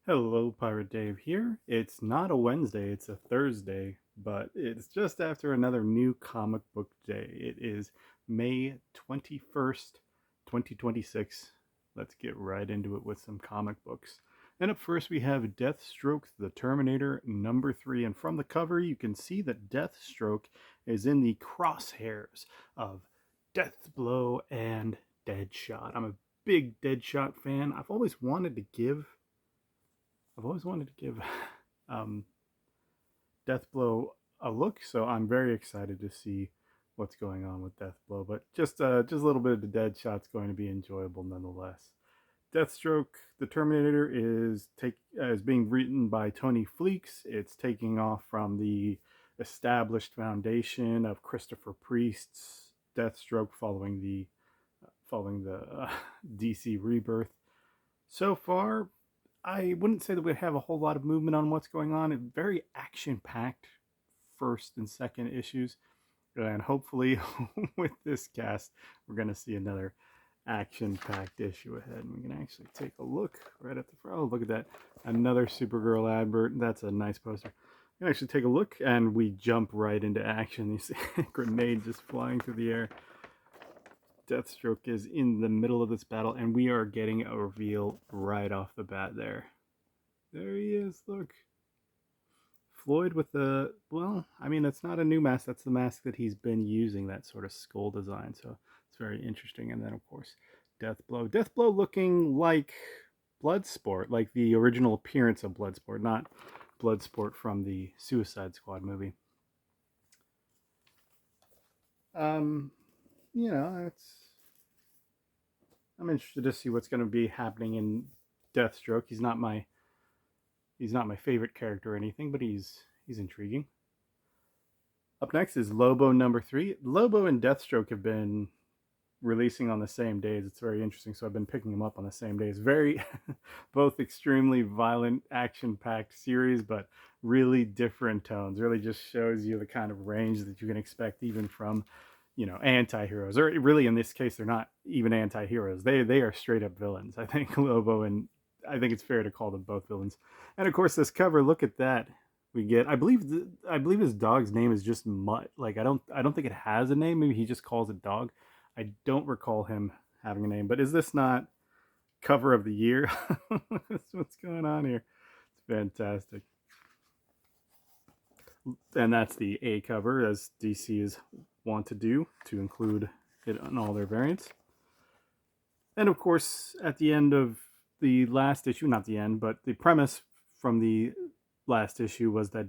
Hello, Pirate Dave here. It's not a Wednesday, it's a Thursday, but it's just after another new comic book day. It is May 21st, 2026. Let's get right into it with some comic books. And up first, we have Deathstroke the Terminator #3. And from the cover, you can see that Deathstroke is in the crosshairs of Deathblow and Deadshot. I'm a big Deadshot fan. I've always wanted to give um, Deathblow a look, so I'm very excited to see what's going on with Deathblow. But just a little bit of the Deadshot's going to be enjoyable nonetheless. Deathstroke, the Terminator, is being written by Tony Fleeks. It's taking off from the established foundation of Christopher Priest's Deathstroke following the DC rebirth. So far, I wouldn't say that we have a whole lot of movement on what's going on. It's very action packed first and second issues. And hopefully, with this cast, we're going to see another action packed issue ahead. And we can actually take a look right at the front. Oh, look at that. Another Supergirl advert. That's a nice poster. We can actually take a look and we jump right into action. You see a grenade just flying through the air. Deathstroke is in the middle of this battle, and we are getting a reveal right off the bat there. There he is, look. Floyd with the, well, I mean, that's not a new mask. That's the mask that he's been using, that sort of skull design. So it's very interesting. And then, of course, Deathblow. Deathblow looking like Bloodsport, like the original appearance of Bloodsport, not Bloodsport from the Suicide Squad movie. Um, it's I'm interested to see what's going to be happening in Deathstroke. He's not my favorite character or anything, but he's intriguing. Up next is Lobo #3. Lobo and Deathstroke have been releasing on the same days. It's very interesting. So I've been picking them up on the same days. Very, both extremely violent, action-packed series, but really different tones. Really just shows you the kind of range that you can expect even from, anti-heroes. Or really, in this case, they're not even anti-heroes. They are straight up villains. I think Lobo and I think it's fair to call them both villains. And of course, this cover. Look at that. We get. I believe his dog's name is just Mutt. Like I don't think it has a name. Maybe he just calls it dog. I don't recall him having a name. But is this not cover of the year? What's going on here? It's fantastic. And that's the A cover, as DC is want to do, to include it on all their variants. And of course, at the end of the last issue, not the end, but the premise from the last issue was that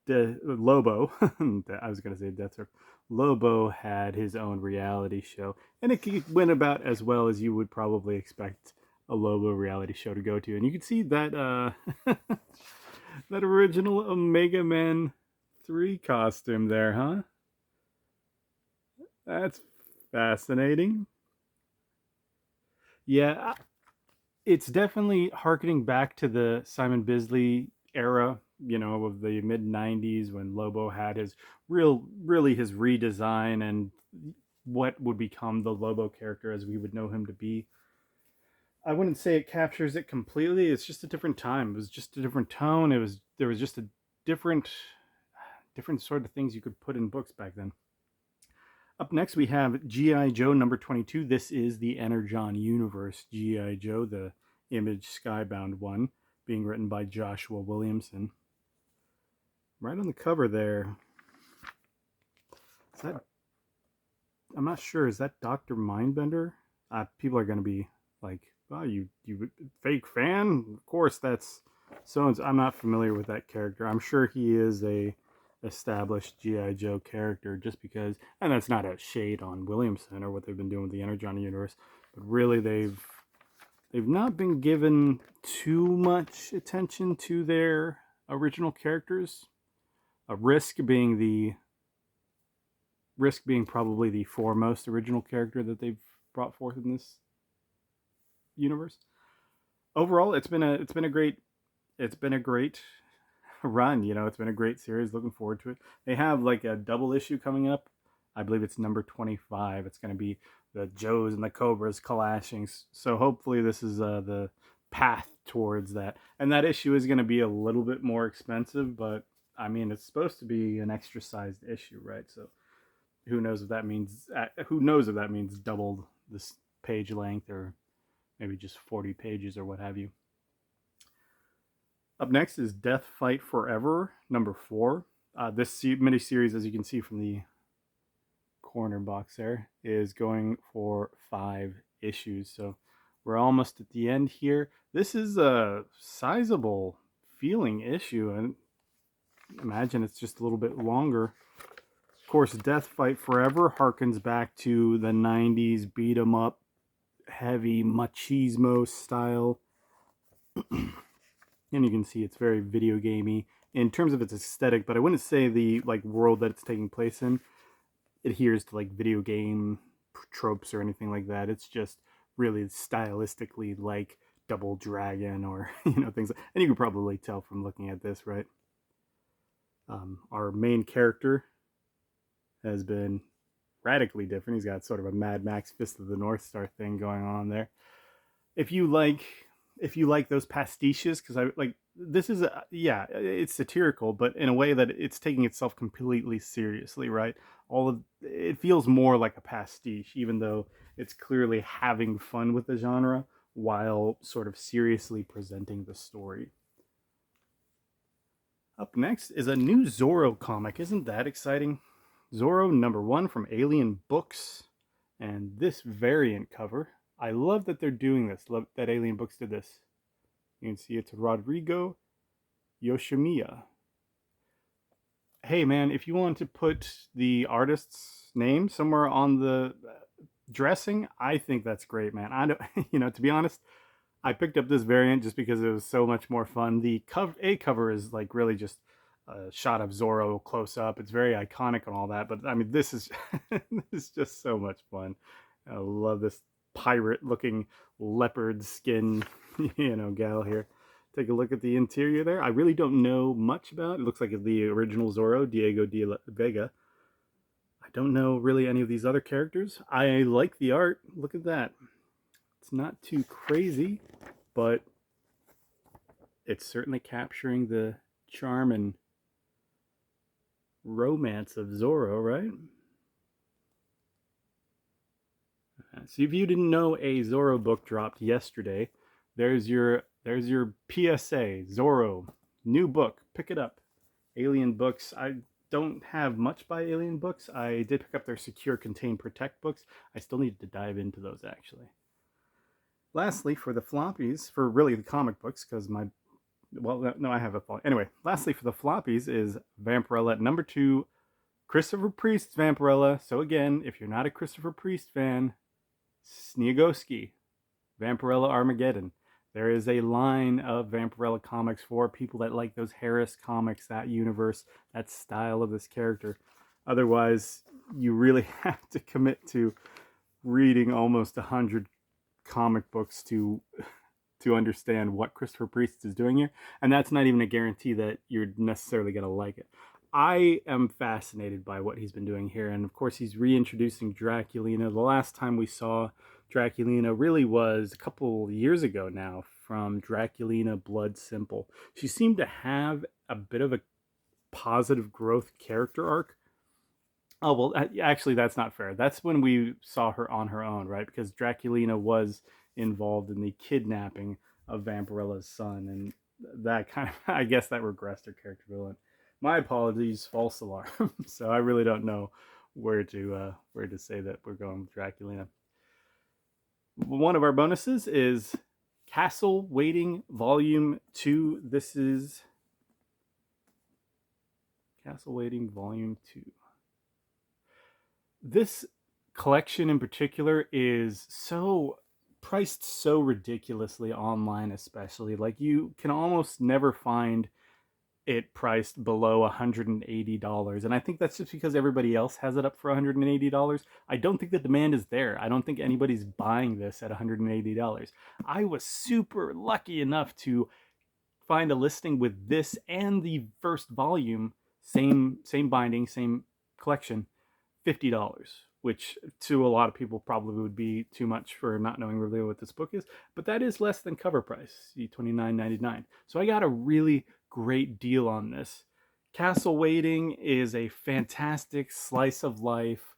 Lobo, I was going to say Deathstroke, Lobo had his own reality show, and it went about as well as you would probably expect a Lobo reality show to go to. And you can see that that original Omega Man 3 costume there, huh? That's fascinating. Yeah, it's definitely harkening back to the Simon Bisley era, of the mid 90s when Lobo had his really his redesign and what would become the Lobo character as we would know him to be. I wouldn't say it captures it completely. It's just a different time. It was just a different tone. There was just a different sort of things you could put in books back then. Up next, we have G.I. Joe #22. This is the Energon Universe G.I. Joe, the Image Skybound one, being written by Joshua Williamson. Right on the cover there, is that, I'm not sure, is that Dr. Mindbender? People are going to be like, oh, you fake fan? Of course, that's so. I'm not familiar with that character. I'm sure he is a established G.I. Joe character just because, and that's not a shade on Williamson or what they've been doing with the Energon universe, but really they've not been given too much attention to their original characters. Risk being probably the foremost original character that they've brought forth in this universe. Overall, it's been a great run. It's been a great series. Looking forward to it. They have like a double issue coming up. I believe it's #25. It's going to be the Joes and the Cobras clashing. So hopefully this is the path towards that. And that issue is going to be a little bit more expensive, but I mean, it's supposed to be an extra sized issue, right? So who knows if that means double this page length, or maybe just 40 pages or what have you. Up next is Death Fight Forever, number 4. This miniseries, as you can see from the corner box there, is going for 5 issues. So we're almost at the end here. This is a sizable feeling issue, and imagine it's just a little bit longer. Of course, Death Fight Forever harkens back to the 90s beat 'em up, heavy machismo style. And you can see it's very video gamey in terms of its aesthetic, but I wouldn't say the world that it's taking place in adheres to video game tropes or anything like that. It's just really stylistically like Double Dragon or things. And you can probably tell from looking at this, right? Our main character has been radically different. He's got sort of a Mad Max Fist of the North Star thing going on there. If you like those pastiches, because this is it's satirical, but in a way that it's taking itself completely seriously, right? It feels more like a pastiche, even though it's clearly having fun with the genre while sort of seriously presenting the story. Up next is a new Zorro comic. Isn't that exciting? Zorro number 1 from Alien Books, and this variant cover. I love that they're doing this. Love that Alien Books did this. You can see it's Rodrigo Yoshimiya. Hey man, if you want to put the artist's name somewhere on the dressing, I think that's great, man. I don't, to be honest, I picked up this variant just because it was so much more fun. The cover is really just a shot of Zorro close up. It's very iconic and all that, but I mean, this is this is just so much fun. I love this pirate-looking leopard skin, gal here. Take a look at the interior there. I really don't know much about it. It looks like the original Zorro, Diego de la Vega. I don't know really any of these other characters. I like the art. Look at that. It's not too crazy, but it's certainly capturing the charm and romance of Zorro, right? So if you didn't know, a Zorro book dropped yesterday. There's your PSA. Zorro, new book. Pick it up. Alien Books. I don't have much by Alien Books. I did pick up their Secure, Contain, Protect books. I still need to dive into those, actually. Lastly, for the floppies, for really the comic books, because I have a thought. Anyway, lastly for the floppies is Vampirella number 2, Christopher Priest's Vampirella. So again, if you're not a Christopher Priest fan, Sniegoski, Vampirella Armageddon. There is a line of Vampirella comics for people that like those Harris comics, that universe, that style of this character. Otherwise, you really have to commit to reading almost 100 comic books to understand what Christopher Priest is doing here. And that's not even a guarantee that you're necessarily going to like it. I am fascinated by what he's been doing here. And of course, he's reintroducing Draculina. The last time we saw Draculina really was a couple years ago now, from Draculina Blood Simple. She seemed to have a bit of a positive growth character arc. Oh, well, actually, that's not fair. That's when we saw her on her own, right? Because Draculina was involved in the kidnapping of Vampirella's son. And that kind of, I guess that regressed her character development. My apologies, false alarm. So I really don't know where to say that we're going with Draculina. One of our bonuses is Castle Waiting Volume 2. This is Castle Waiting Volume 2. This collection in particular is priced so ridiculously online, especially. You can almost never find it priced below $180. And I think that's just because everybody else has it up for $180. I don't think the demand is there. I don't think anybody's buying this at $180. I was super lucky enough to find a listing with this and the first volume, same binding, same collection, $50. which to a lot of people probably would be too much for not knowing really what this book is. But that is less than cover price, $29.99. So I got a really great deal on this. Castle Waiting is a fantastic slice of life.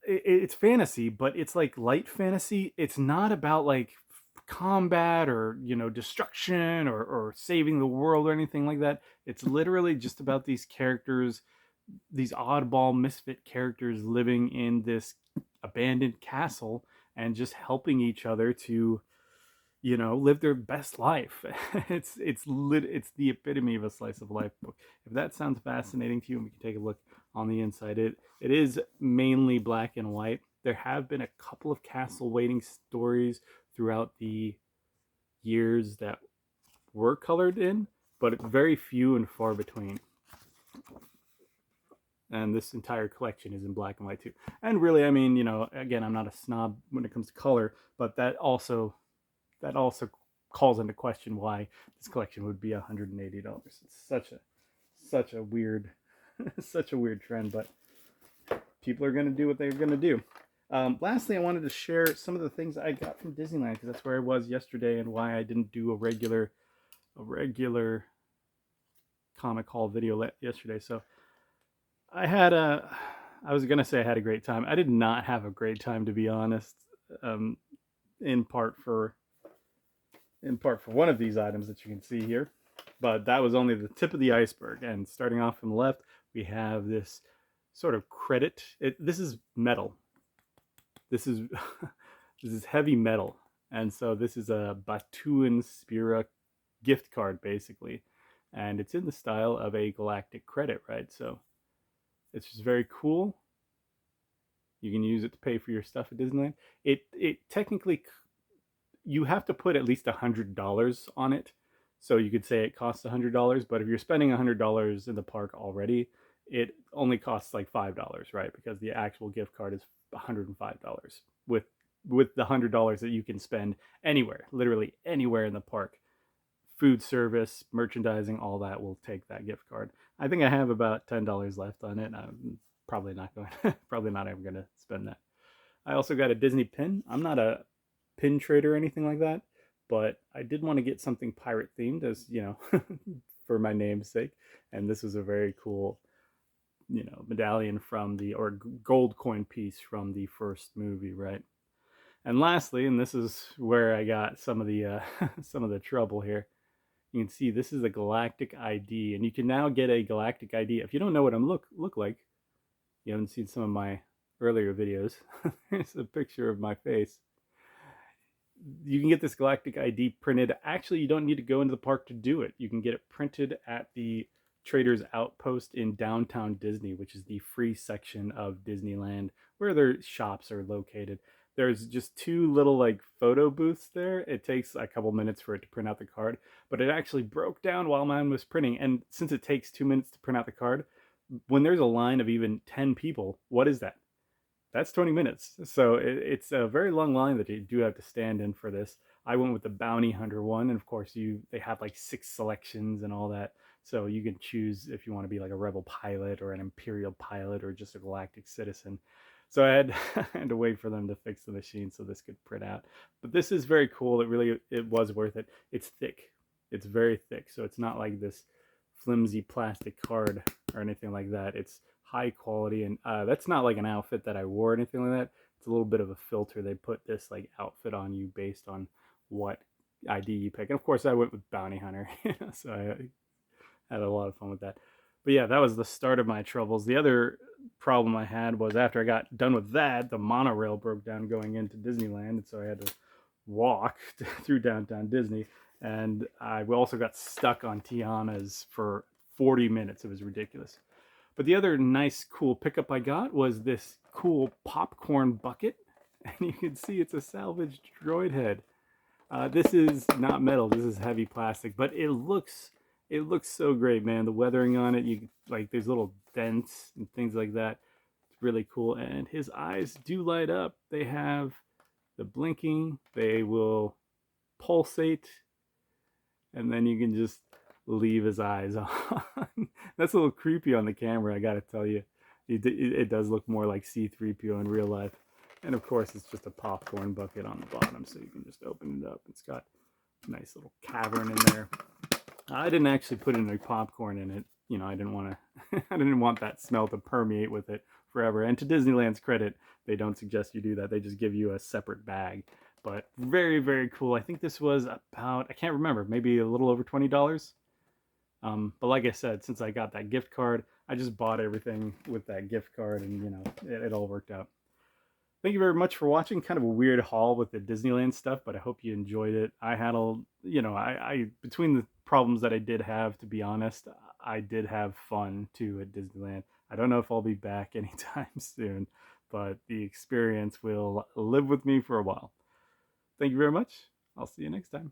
It's fantasy, but it's like light fantasy. It's not about like combat or destruction or saving the world or anything like that. It's literally just about these characters, these oddball misfit characters living in this abandoned castle and just helping each other to live their best life. It's the epitome of a slice of life book. If that sounds fascinating to you, we can take a look on the inside. It is mainly black and white. There have been a couple of Castle Waiting stories throughout the years that were colored in, but very few and far between. And this entire collection is in black and white too. And really, I mean, again, I'm not a snob when it comes to color, but that also calls into question why this collection would be $180. It's such a weird such a weird trend, but people are going to do what they're going to do. Lastly, I wanted to share some of the things I got from Disneyland, because that's where I was yesterday and why I didn't do a regular comic haul video yesterday. So I was going to say I had a great time. I did not have a great time, to be honest, in part for one of these items that you can see here. But that was only the tip of the iceberg. And starting off from the left, we have this sort of credit. This is metal. This is this is heavy metal. And so this is a Batu and Spira gift card, basically. And it's in the style of a galactic credit, right? So it's just very cool. You can use it to pay for your stuff at Disneyland. It technically, you have to put at least $100 on it. So you could say it costs $100, but if you're spending $100 in the park already, it only costs like $5, right? Because the actual gift card is $105 with the $100 that you can spend anywhere, literally anywhere in the park. Food service, merchandising, all that will take that gift card. I think I have about $10 left on it. I'm probably not ever going to spend that. I also got a Disney pin. I'm not a pin trader or anything like that, but I did want to get something pirate themed, as for my name's sake. And this was a very cool, medallion or gold coin piece from the first movie, right? And lastly, and this is where I got some of the some of the trouble here. You can see this is a galactic ID, and you can now get a galactic ID. If you don't know what I'm look like, you haven't seen some of my earlier videos. Here's a picture of my face. You can get this galactic ID printed. Actually, you don't need to go into the park to do it. You can get it printed at the Trader's Outpost in downtown Disney, which is the free section of Disneyland where their shops are located. There's just two little like photo booths there. It takes a couple minutes for it to print out the card, but it actually broke down while mine was printing. And since it takes 2 minutes to print out the card, when there's a line of even 10 people, what is that? That's 20 minutes. So it's a very long line that you do have to stand in for this. I went with the Bounty Hunter one, and of course they have like 6 selections and all that. So you can choose if you want to be like a Rebel pilot or an Imperial pilot or just a galactic citizen. So I had to wait for them to fix the machine so this could print out. But this is very cool. It was worth it. It's thick. It's very thick. So it's not like this flimsy plastic card or anything like that. It's high quality, and that's not like an outfit that I wore or anything like that. It's a little bit of a filter. They put this like outfit on you based on what ID you pick. And of course I went with Bounty Hunter, so I had a lot of fun with that. But yeah, that was the start of my troubles. The other problem I had was after I got done with that, the monorail broke down going into Disneyland, and so I had to walk through downtown Disney. And I also got stuck on Tiana's for 40 minutes. It was ridiculous. But the other nice, cool pickup I got was this cool popcorn bucket. And you can see it's a salvaged droid head. This is not metal. This is heavy plastic. But it looks so great, man. The weathering on it, there's little dents and things like that. It's really cool. And his eyes do light up. They have the blinking. They will pulsate. And then you can just leave his eyes on. That's a little creepy on the camera, I gotta tell you. It does look more like C-3PO in real life. And of course, it's just a popcorn bucket on the bottom, so you can just open it up. It's got a nice little cavern in there. I didn't actually put any popcorn in it. You know, I didn't want to. I didn't want that smell to permeate with it forever. And to Disneyland's credit, they don't suggest you do that. They just give you a separate bag. But very, very cool. I think this was about, I can't remember, maybe a little over $20. But like I said, since I got that gift card, I just bought everything with that gift card, and you know, it all worked out. Thank you very much for watching. Kind of a weird haul with the Disneyland stuff, but I hope you enjoyed it. I had a, you know, I between the problems that I did have, to be honest, I did have fun too at Disneyland. I don't know if I'll be back anytime soon, but the experience will live with me for a while. Thank you very much. I'll see you next time.